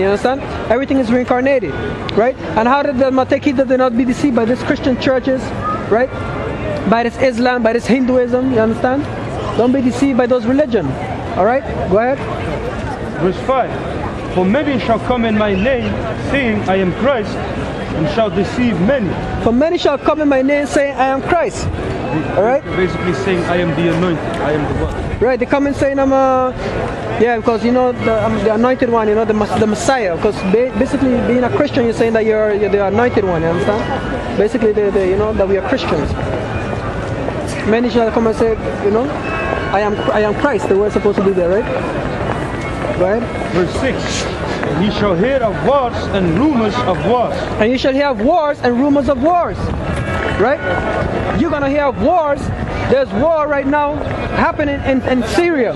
you understand? Everything is reincarnated, right? And how did the take heed that they not be deceived by these Christian churches, right? By this Islam, by this Hinduism, you understand? Don't be deceived by those religions, all right? Go ahead. Verse 5. For many shall come in my name, saying, I am Christ, and shall deceive many. For many shall come in my name, saying, I am Christ. All right? Basically saying, I am the anointed, I am the one. Right, they come and saying, yeah, because you know, I'm the anointed one, you know, the Messiah. Because basically being a Christian, you're saying that you're the anointed one, you understand? Basically, you know, that we are Christians. Many shall come and say, you know, I am Christ, the word supposed to be there, right? Go ahead. Verse 6. And ye shall hear of wars and rumors of wars. And you shall hear of wars and rumors of wars. Right? You're going to hear of wars. There's war right now happening in Syria.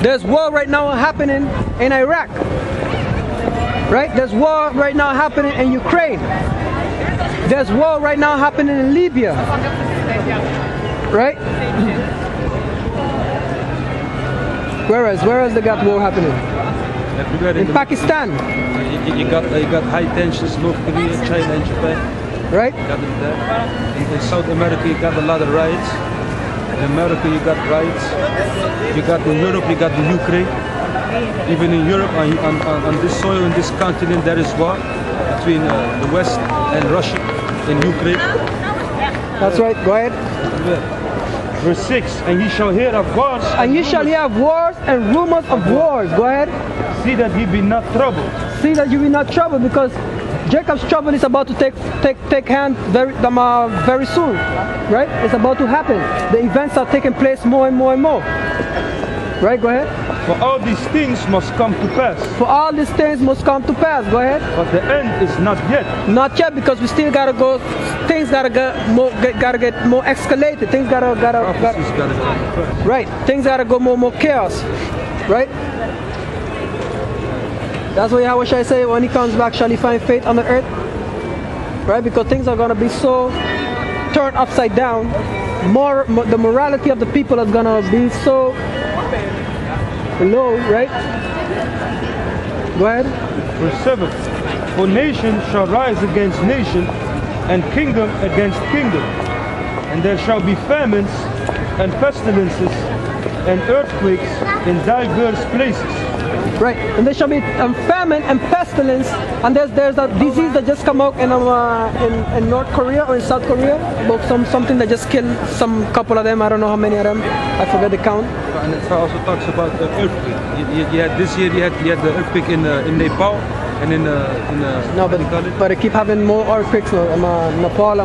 There's war right now happening in Iraq. Right? There's war right now happening in Ukraine. There's war right now happening in Libya. Right? Where else they got war happening? In Pakistan. You got high tensions, North Korea, China and Japan. Right? You got them there. In South America you got a lot of riots. In America you got riots. You got in Europe, you got the Ukraine. Even in Europe, on this soil, in this continent, there is war between the West and Russia and Ukraine. That's right, go ahead. Yeah. Verse 6, and ye shall hear of wars. And ye shall hear of wars and rumors of wars. Go ahead. See that ye be not troubled. See that you be not troubled, because Jacob's trouble is about to take hand very soon, right? It's about to happen. The events are taking place more and more and more. Right, go ahead. For all these things must come to pass. For all these things must come to pass. Go ahead. But the end is not yet. Not yet, because we still gotta go. Things gotta get more escalated. Things gotta right. Things gotta go more chaos. Right. That's why how shall I say, when he comes back, shall he find faith on the earth? Right, because things are gonna be so turned upside down. The morality of the people is gonna be so low, right? Go ahead. Verse 7. For nation shall rise against nation, and kingdom against kingdom. And there shall be famines, and pestilences, and earthquakes in diverse places. Right, and there shall be famine and pestilence, and there's a disease that just come out in North Korea or in South Korea, about something that just killed some couple of them. I don't know how many of them. I forget the count. And it also talks about the earthquake. This year you had the earthquake in Nepal and no, but they keep having more earthquakes now. Nepal,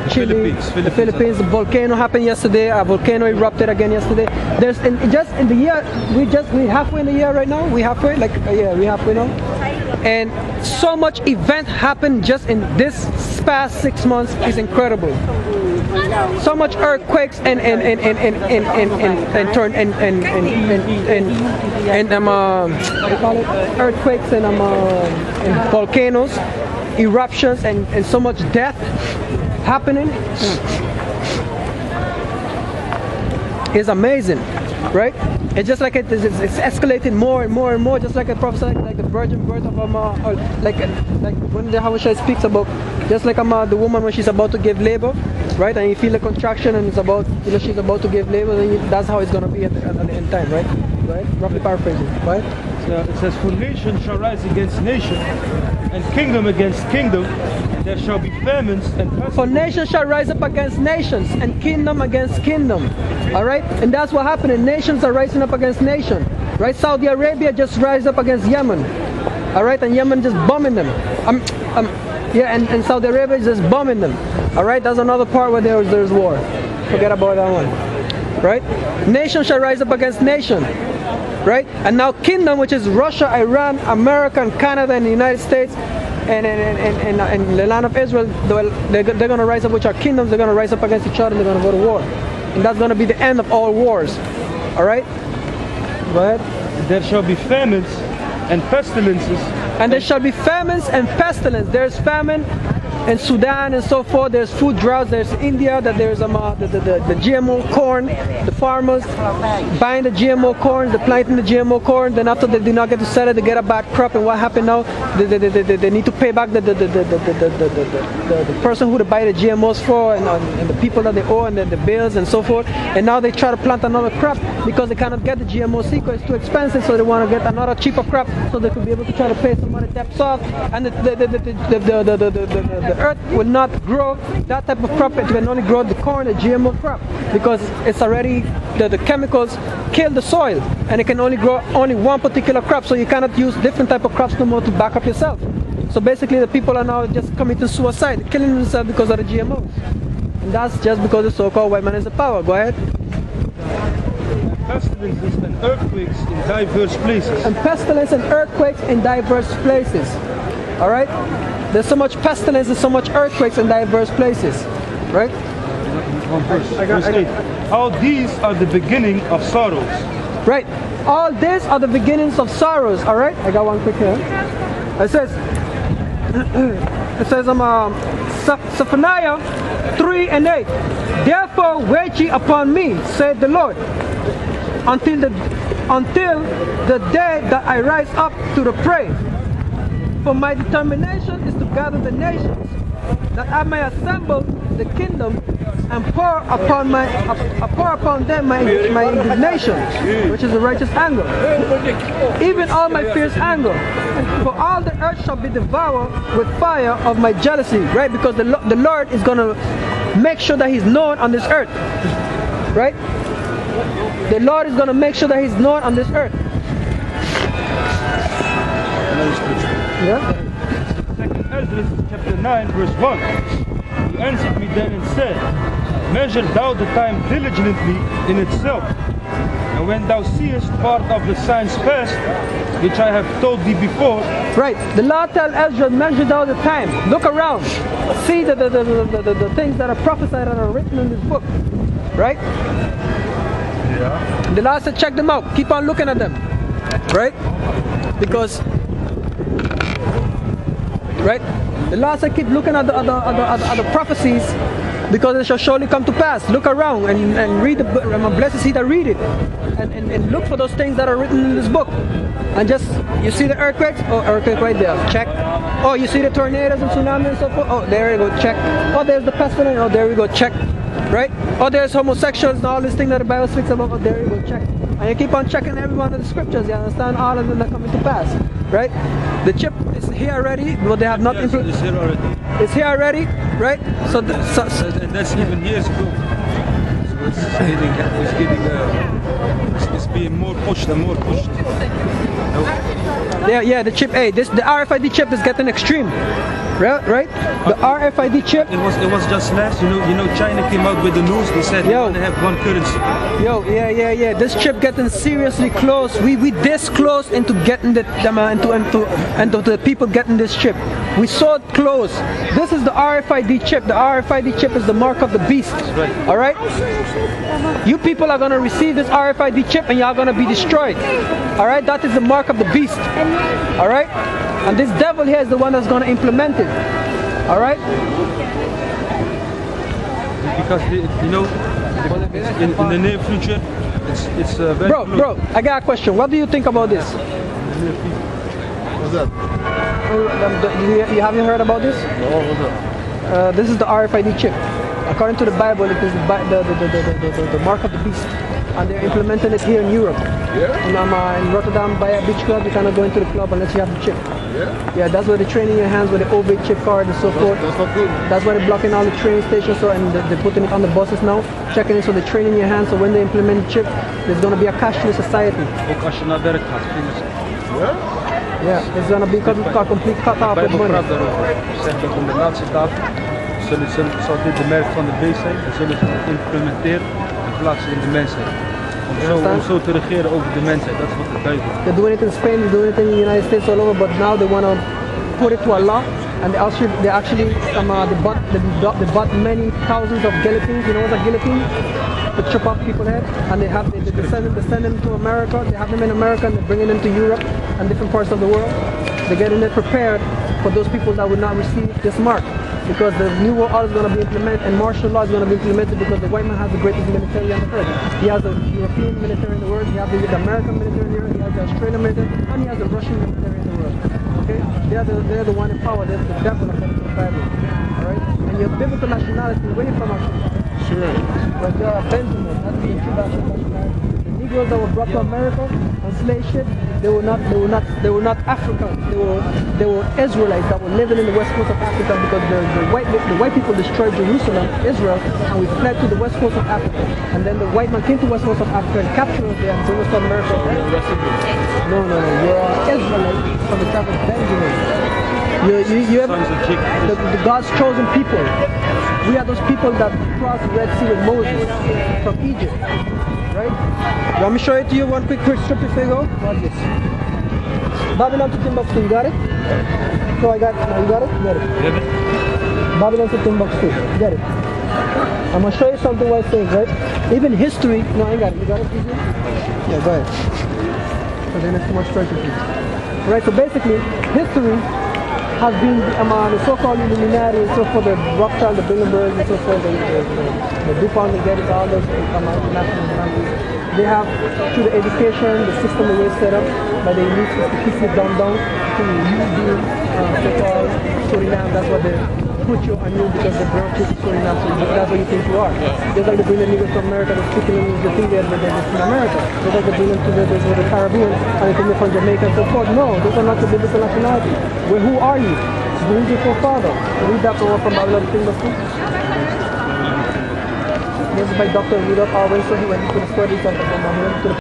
Chile, the Philippines. The volcano happened yesterday. A volcano erupted again yesterday. There's just in the year we halfway in the year right now. We halfway now, and so much event happened just in this past 6 months is incredible. So much earthquakes and earthquakes and volcanoes, eruptions, and so much death happening. It's amazing, right? It's just like it's escalating more and more and more, just like a prophecy, like the virgin birth of like when the Hawashai speaks about, just like the woman when she's about to give labor, right? And you feel the contraction, and it's about, she's about to give labor, and that's how it's gonna be at the end time, right? Right? Roughly paraphrasing, right? It says, for nation shall rise against nation, and kingdom against kingdom. There shall be famines and pestilences. For nation shall rise up against nations, and kingdom against kingdom. All right, and that's what happening. Nations are rising up against nation. Right? Saudi Arabia just rise up against Yemen. All right, and Yemen just bombing them. Yeah, and Saudi Arabia is just bombing them. All right, that's another part where there's war. Forget about that one. Right? Nation shall rise up against nation. Right? And now kingdom, which is Russia, Iran, America, and Canada, and the United States, and the land of Israel, they're going to rise up, which are kingdoms. They're going to rise up against each other, and they're going to go to war. And that's going to be the end of all wars. All right? Go ahead. There shall be famines and pestilences. And there shall be famines and pestilence. There's famine in Sudan and so forth, there's food droughts. There's India, that there's the GMO corn, the farmers buying the GMO corn, they're planting the GMO corn, then after they do not get to sell it, they get a bad crop, and what happened now? They need to pay back the person who they buy the GMOs for, and the people that they owe, and the bills and so forth, and now they try to plant another crop because they cannot get the GMO seed because it's too expensive, so they want to get another cheaper crop so they could be able to try to pay some of the debts off, and the earth will not grow that type of crop. It can only grow the corn, the GMO crop, because it's already, the chemicals kill the soil, and it can only grow only one particular crop, so you cannot use different type of crops no more to back up yourself. So basically the people are now just committing suicide, killing themselves because of the GMOs. And that's just because the so-called white man is the power. Go ahead. Pestilences and earthquakes in diverse places. And pestilence and earthquakes in diverse places. Alright? There's so much pestilence and so much earthquakes in diverse places. Right? One verse. Verse 8. All these are the beginning of sorrows. Right. All these are the beginnings of sorrows. Alright? I got one quick here. It says Zephaniah 3:8. Therefore wait ye upon me, said the Lord, until the day that I rise up to the prey. For my determination is to gather the nations, that I may assemble the kingdom and pour upon them my indignation, which is the righteous anger, even all my fierce anger. For all the earth shall be devoured with fire of my jealousy, right? Because the Lord is going to make sure that He's known on this earth, right? The Lord is going to make sure that He's known on this earth. Yeah. Second Ezra chapter 9 verse 1. He answered me then and said, measure thou the time diligently in itself, and when thou seest part of the signs past, which I have told thee before. Right. The Lord tell Ezra, measure thou the time. Look around. See the things that are prophesied and are written in this book. Right? Yeah. The Lord said, check them out. Keep on looking at them. Right? Because the Lord said, keep looking at the prophecies, because it shall surely come to pass. Look around and read the book. Blessed is he that read it, and look for those things that are written in this book. And just, you see the earthquakes? Oh, earthquake right there. Check. Oh, you see the tornadoes and tsunamis and so forth? Oh, there you go. Check. Oh, there's the pestilence. Oh, there we go. Check. Right? Oh, there's homosexuals and all these things that the Bible speaks about. Oh, there you go. Check. And you keep on checking every one of the scriptures. You understand? All of them are coming to pass. Right? The chip is here already, but they have not implemented. It's here already. It's here already, right? So, and that's even years ago. So it's being more pushed and more pushed. Yeah, the chip A. The RFID chip is getting extreme. Right? The RFID chip. It was just last. You know, China came out with the news. They said they want to have one currency. Yeah. This chip getting seriously close. We this close into getting the people getting this chip. We saw it close. This is the RFID chip. The RFID chip is the mark of the beast. Right. All right. You people are gonna receive this RFID chip, and y'all gonna be destroyed. All right. That is the mark of the beast. All right. And this devil here is the one that's going to implement it. All right? Because, in the near future, it's very close. Bro, I got a question. What do you think about this? What's that? You haven't heard about this? No, what's that? This is the RFID chip. According to the Bible, it is the mark of the beast. And they're implementing it here in Europe. Yeah? In Rotterdam, by a beach club, you cannot go into the club unless you have the chip. Yeah, that's where they're training your hands with the OV chip card and so forth. That's not good. That's why they're blocking all the train stations, and they're putting it on the buses now, checking it, so they're training your hands, so when they implement the chip, there's going to be a cashless society. Ook als je naar werk gaat, Yeah, it's going to be complete cut off with money. praat daarover. Zegt dat in de laatste dagen zal dit de merk van de beest zijn, en zullen ze het implementeren en plaatsen in de mensheid. Om zo te regeren over de mensheid, dat is wat het duidelijk is. They're doing it in Spain, they're doing it in the United States, all over, but now they want to put it to a law, and they bought many thousands of guillotines. You know what a guillotine? To chop off people's heads, and they send them to America. They have them in America, and they're bringing them to Europe and different parts of the world. They're getting it prepared for those people that would not receive this mark. because the New World Order is going to be implemented and martial law is going to be implemented because the white man has the greatest military on the earth. He has the European military in the world, he has the American military in the world, he has the Australian military, and he has the Russian military in the world. Okay? They're the one in power, they're the devil according to the Bible. Alright? And your biblical nationality, where you from actually? Sure. But you're a Benjamin, that's the true nationality. The Negroes that were brought to America on slave ship, they were not Africans. They were Israelites that were living in the west coast of Africa because the white people destroyed Jerusalem, Israel, and we fled to the west coast of Africa. And then the white man came to the west coast of Africa and captured us there and brought us to America. No. You're an Israelite from the tribe of Benjamin. You have the God's chosen people. We are those people that crossed the Red Sea with Moses from Egypt. Right? You want me to show it to you one quick scripture before you go? Watch this. Babylon to Timbuktu, you got it? So I got it. You got it? Got it. Babylon to Timbuktu. You got it. I'm going to show you something what it says, right? Even history. No, I ain't got it. You got it? Yeah, go ahead. Because then it's too much pressure for you. Right, so basically, history has been the so-called Illuminati and so forth, the Rothschild, the Bilderberg and so forth, the DuPont, the Getty, all those international companies. They have, through the education, the system the way it's set up by the elites, is to keep you dumbed down to you being so-called Suriname. That's what they put you on you because they brought you to Suriname, so that's what you think you are. Just like they bring the niggas to America, they're speaking English, they think they're from America. Just like they bring them to the Caribbean and they think they're from Jamaica and so forth. No, those are not the biblical nationality. Well, who are you? Who is your forefather? Read that from Babylon Timbuktu. This is by Dr. Rudolph R. Wilson. He went into the studies of Babylon to the